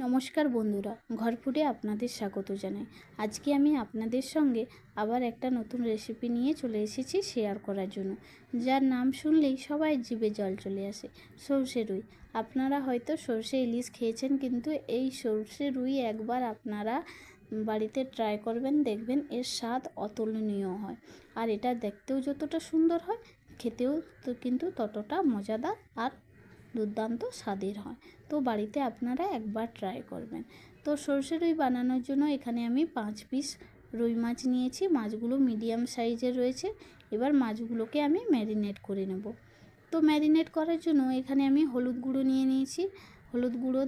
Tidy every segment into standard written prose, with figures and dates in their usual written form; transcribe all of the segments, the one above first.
নমস্কার বন্ধুরা, ঘরফুডে আপনাদের স্বাগত জানাই। আজকে আমি আপনাদের সঙ্গে আবার একটা নতুন রেসিপি নিয়ে চলে এসেছি শেয়ার করার জন্য, যার নাম শুনলেই সবাই জিভে জল চলে আসে। সরষে রুই। আপনারা হয়তো সরষে ইলিশ খেয়েছেন, কিন্তু এই সরষে রুই একবার আপনারা বাড়িতে ট্রাই করবেন, দেখবেন এর স্বাদ অতুলনীয় হয়। আর এটা দেখতেও যতটা সুন্দর হয়, খেতেও কিন্তু ততটা মজাদার আর দুর্দান্ত স্বাদের হয়। তো বাড়িতে আপনারা একবার ট্রাই করবেন। তো সরষে রুই বানানোর জন্য এখানে আমি 5 পিস রুই মাছ নিয়েছি। মাছগুলো মিডিয়াম সাইজের রয়েছে। এবার মাছগুলোকে আমি ম্যারিনেট করে নেব। তো ম্যারিনেট করার জন্য এখানে আমি হলুদ গুঁড়ো নিয়ে নিয়েছি। হলুদ গুঁড়ো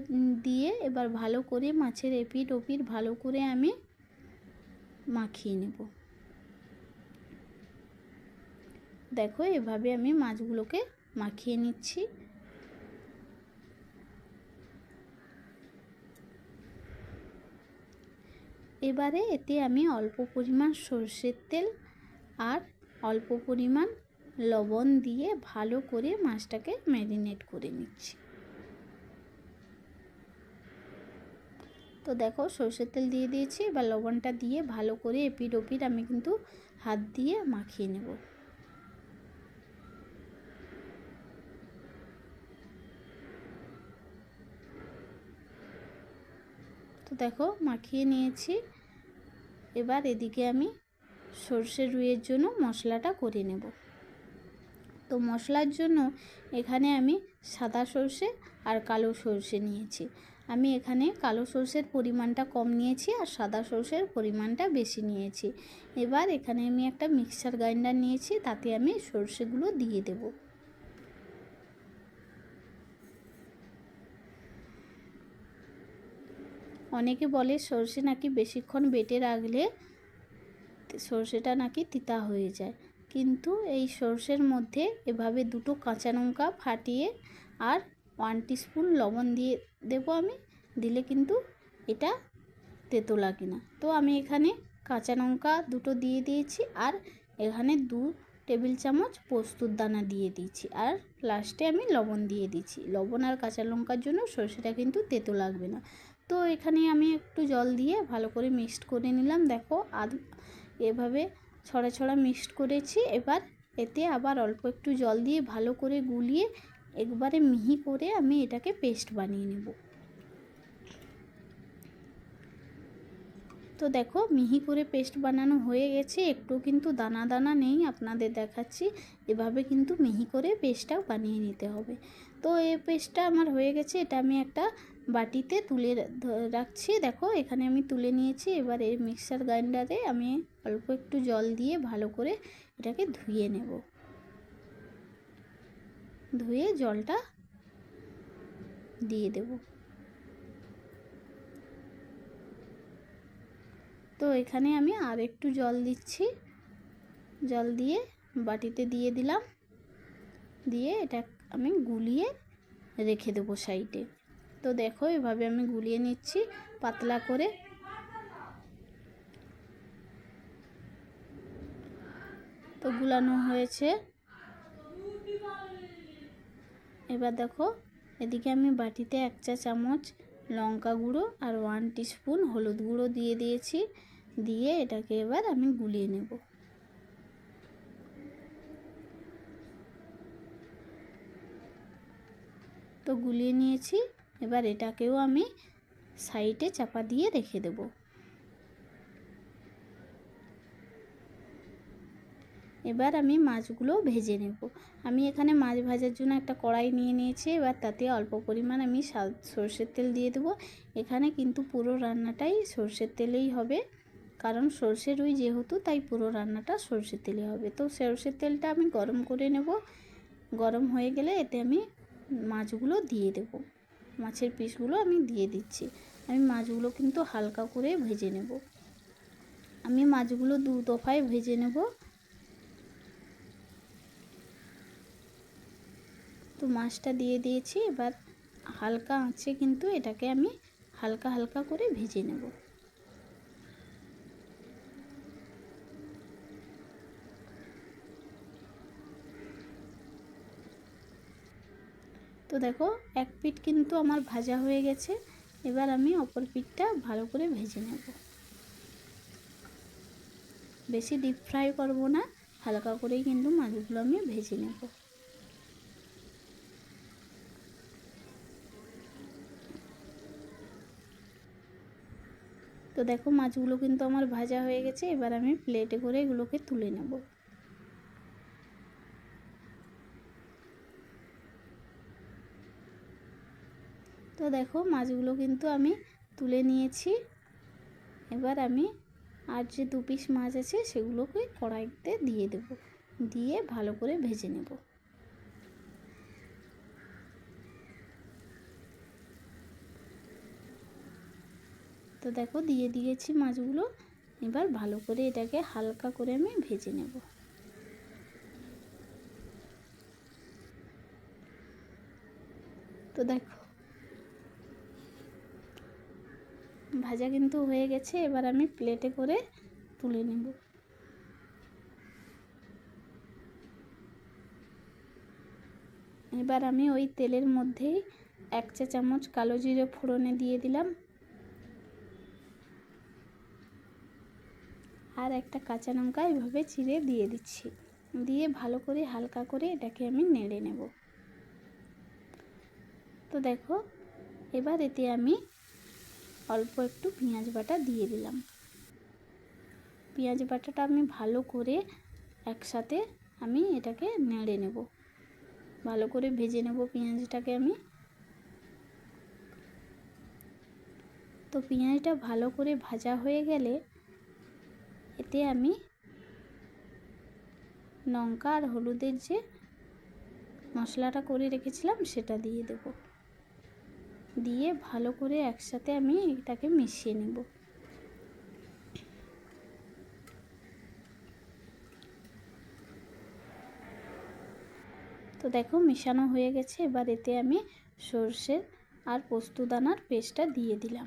দিয়ে এবার ভালো করে মাছের এপিঠ ওপিঠ ভালো করে আমি মাখিয়ে নেব। দেখো, এভাবে আমি মাছগুলোকে মাখিয়ে নিচ্ছি। এবারে এতে আমি অল্প পরিমাণ সরষের তেল আর অল্প পরিমাণ লবণ দিয়ে ভালো করে মাছটাকে ম্যারিনেট করে নিচ্ছি। তো দেখো, সরষের তেল দিয়ে দিয়েছি। এবার লবণটা দিয়ে ভালো করে এপিঠ ওপিঠ আমি কিন্তু হাত দিয়ে মাখিয়ে নেব। তো দেখো, মাখিয়ে নিয়েছি। এবার এদিকে আমি সরষে রুইয়ের জন্য মশলাটা করে নেব। তো মশলার জন্য এখানে আমি সাদা সরষে আর কালো সরষে নিয়েছি। আমি এখানে কালো সরষের পরিমাণটা কম নিয়েছি আর সাদা সরষের পরিমাণটা বেশি নিয়েছি। এবার এখানে আমি একটা মিক্সার গ্রাইন্ডার নিয়েছি, তাতে আমি সরষেগুলো দিয়ে দেব। অনেকে বলে সরষে নাকি বেশিক্ষণ বেটে রাখলে সরষেটা নাকি তিতা হয়ে যায়, কিন্তু এই সরষের মধ্যে এভাবে দুটো কাঁচা লঙ্কা ফাটিয়ে আর 1 টিস্পুন লবণ দিয়ে দেবো আমি। দিলে কিন্তু এটা তেতো লাগে না। তো আমি এখানে কাঁচা লঙ্কা দুটো দিয়ে দিয়েছি আর এখানে 2 টেবিল চামচ পোস্তর দানা দিয়ে দিয়েছি আর লাস্টে আমি লবণ দিয়ে দিচ্ছি। লবণ আর কাঁচা লঙ্কার জন্য সরষেটা কিন্তু তেতো লাগবে না। তো এখানে আমি একটু জল দিয়ে ভালো করে মিক্সড করে নিলাম। দেখো, এভাবে ছড়া ছড়া মিক্সড করেছি। এবার এতে আবার অল্প একটু জল দিয়ে ভালো করে গুলিয়ে একবারে মিহি করে আমি এটাকে পেস্ট বানিয়ে নেব। তো দেখো, মিহি করে পেস্ট বানানো হয়ে গেছে, একটু কিন্তু দানা দানা নেই, আপনাদের দেখাচ্ছি। এভাবে কিন্তু মিহি করে পেস্টটা বানিয়ে নিতে হবে। তো এই পেস্টটা আমার হয়ে গেছে। এটা আমি একটা বাটিতে তুলে রাখছি। দেখো, এখানে আমি তুলে নিয়েছি। এবার এই মিক্সার গ্রাইন্ডারে আমি অল্প একটু জল দিয়ে ভালো করে এটাকে ধুয়ে নেব। ধুয়ে জলটা দিয়ে দেব। তো এখানে আমি আর একটু জল দিচ্ছি। জল দিয়ে বাটিতে দিয়ে দিলাম। দিয়ে এটা আমি গুলিয়ে রেখে দেবো সাইডে। তো দেখো, এভাবে আমি গুলিয়ে নিচ্ছি পাতলা করে। তো গুলানো হয়েছে। এবার দেখো, এদিকে আমি বাটিতে 1 চা চামচ লঙ্কা গুঁড়ো আর 1 টিস্পুন হলুদ গুঁড়ো দিয়ে দিয়েছি। দিয়ে এটাকে এবার আমি গুলিয়ে নেব। তো গুলিয়ে নিয়েছি। এবার এটাকেও আমি সাইডে চাপা দিয়ে রেখে দেব। এবার আমি মাছগুলো ভেজে নেব। আমি এখানে মাছ ভাজার জন্য একটা কড়াই নিয়ে নিয়েছি। এবার তাতে অল্প পরিমাণ আমি সরষের তেল দিয়ে দেবো। এখানে কিন্তু পুরো রান্নাটাই সরষের তেলেই হবে, কারণ সরষে রুই যেহেতু, তাই পুরো রান্নাটা সরষের তেলে হবে। তো সরষের তেলটা আমি গরম করে নেব। গরম হয়ে গেলে এতে আমি মাছগুলো দিয়ে দেব। মাছের পিসগুলো আমি দিয়ে দিচ্ছি। আমি মাছগুলো কিন্তু হালকা করে ভেজে নেব। আমি মাছগুলো 2 দফায় ভেজে নেব। তো মাছটা দিয়ে দিয়েছি। এবার হালকা আঁচে কিন্তু এটাকে আমি হালকা হালকা করে ভেজে নেব। তো দেখো, এক পিঠ কিন্তু আমার ভাজা হয়ে গেছে। এবার আমি অপর পিঠটা ভালো করে ভেজে নেব। বেশি ডিপ ফ্রাই করব না, হালকা করেই কিন্তু মাছগুলো আমি ভেজে নেব। তো দেখো মাছগুলো কিন্তু আমার ভাজা হয়ে গেছে। এবার আমি প্লেটে করে এগুলোকে তুলে নেব। তো দেখো মাছগুলো কিন্তু আমি তুলে নিয়েছি। এবার আমি আর যে 2 পিস মাছ আছে সেগুলোকে কড়াইতে দিয়ে দেব, দিয়ে ভালো করে ভেজে নেব। তো দেখো দিয়ে দিয়েছি মাছগুলো। এবার ভালো করে এটাকে হালকা করে আমি ভেজে নেব। তো দেখো ভাজা কিন্তু হয়ে গেছে। এবার আমি প্লেটে করে তুলে নেব। এবার আমি ওই তেলের মধ্যেই 1 চা চামচ কালো জিরে ফোড়নে দিয়ে দিলাম, আর একটা কাঁচা লঙ্কা এভাবে চিড়ে দিয়ে দিচ্ছি। দিয়ে ভালো করে হালকা করে এটাকে আমি নেড়ে নেব। তো দেখো এবার এতে আমি অল্প একটু পেঁয়াজ বাটা দিয়ে দিলাম। পেঁয়াজ বাটাটা আমি ভালো করে একসাথে আমি এটাকে নেড়ে নেব, ভালো করে ভেজে নেব পেঁয়াজটাকে আমি। তো পেঁয়াজটা ভালো করে ভাজা হয়ে গেলে এতে আমি লঙ্কা আর হলুদের যে মশলাটা করে রেখেছিলাম সেটা দিয়ে দেব। দিয়ে ভালো করে একসাথে আমি এটাকে মিশিয়ে নেব। তো দেখো মেশানো হয়ে গেছে। এবার এতে আমি সরষের আর পোস্তদানার পেস্টটা দিয়ে দিলাম,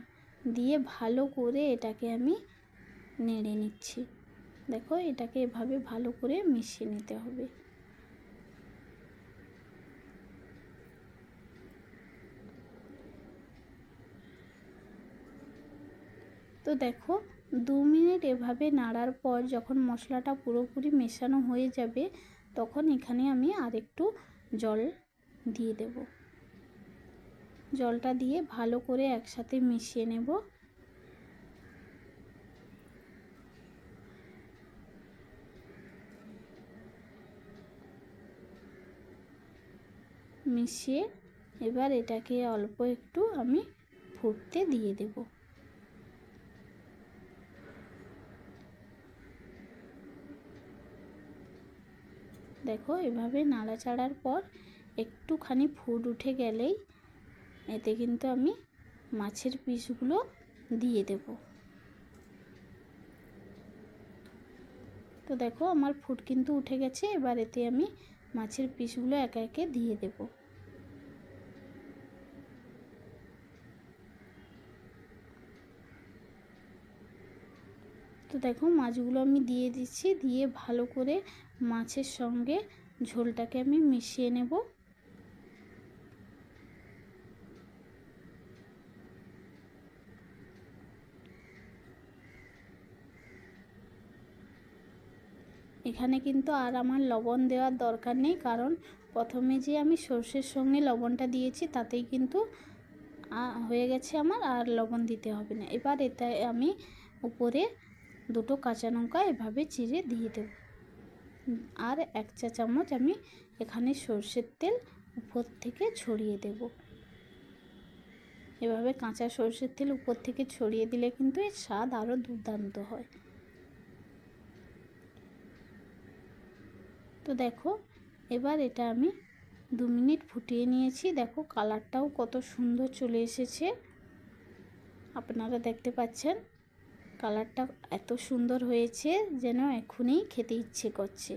দিয়ে ভালো করে এটাকে আমি নেড়ে নিচ্ছি। দেখো এটাকে এভাবে ভালো করে মিশিয়ে নিতে হবে। তো দেখো 2 মিনিট এভাবে নাড়ার পর যখন মশলাটা পুরোপুরি মেশানো হয়ে যাবে তখন এখানে আমি আরেকটু জল দিয়ে দেব। জলটা দিয়ে ভালো করে একসাথে মিশিয়ে নেব। মিশিয়ে এবার এটাকে অল্প একটু আমি ফুটতে দিয়ে দেব। দেখো এভাবে নাড়াচাড়ার পর একটুখানি ফুট উঠে গেলেই এতে কিন্তু আমি মাছের পিসগুলো দিয়ে দেব। তো দেখো আমার ফুট কিন্তু উঠে গেছে। এবার এতে আমি মাছের পিসগুলো একে একে দিয়ে দেব। তো দেখো মাছগুলো আমি দিয়ে দিচ্ছি, দিয়ে ভালো করে মাছের সঙ্গে ঝোলটাকে আমি মিশিয়ে নেব। এখানে কিন্তু আর আমার লবণ দেওয়ার দরকার নেই, কারণ প্রথমে যে আমি সর্ষের সঙ্গে লবণটা দিয়েছি তাতেই কিন্তু হয়ে গেছে আমার, আর লবণ দিতে হবে না। এবার এতে আমি উপরে 2 কাঁচা লঙ্কা এভাবে চিড়ে দিয়ে দেব, আর 1 চা চামচ আমি এখানে সর্ষের তেল উপর থেকে ছড়িয়ে দেব। এভাবে কাঁচা সর্ষের তেল উপর থেকে ছড়িয়ে দিলে কিন্তু এর স্বাদ আরও দুর্দান্ত হয়। তো দেখো এবার এটা আমি 2 মিনিট ফুটিয়ে নিয়েছি। দেখো কালারটাও কত সুন্দর চলে এসেছে, আপনারা দেখতে পাচ্ছেন। কালারটা এত সুন্দর হয়েছে যেন এখনই খেতে ইচ্ছে করছে।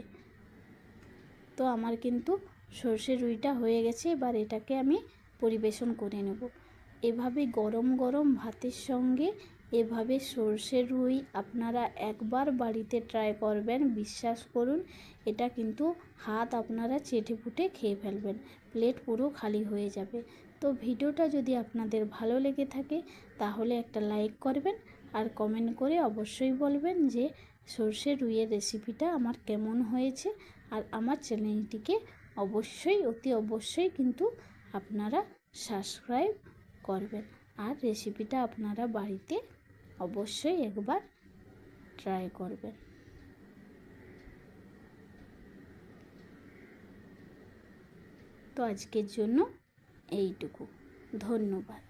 তো আমার কিন্তু সর্ষের রুইটা হয়ে গেছে। এবার এটাকে আমি পরিবেশন করে নেব। এভাবে গরম গরম ভাতের সঙ্গে এভাবে সর্ষের রুই আপনারা একবার বাড়িতে ট্রাই করবেন, বিশ্বাস করুন এটা কিন্তু হাত আপনারা চেটে পুটে খেয়ে ফেলবেন, প্লেট পুরো খালি হয়ে যাবে। তো ভিডিওটা যদি আপনাদের ভালো লেগে থাকে তাহলে একটা লাইক করবেন আর কমেন্ট করে অবশ্যই বলবেন যে সর্ষে রুইয়ের রেসিপিটা আমার কেমন হয়েছে। আর আমার চ্যানেলটিকে অবশ্যই অতি অবশ্যই কিন্তু আপনারা সাবস্ক্রাইব করবেন। আর রেসিপিটা আপনারা বাড়িতে অবশ্যই একবার ট্রাই করবেন। তো আজকের জন্য এইটুকু। ধন্যবাদ।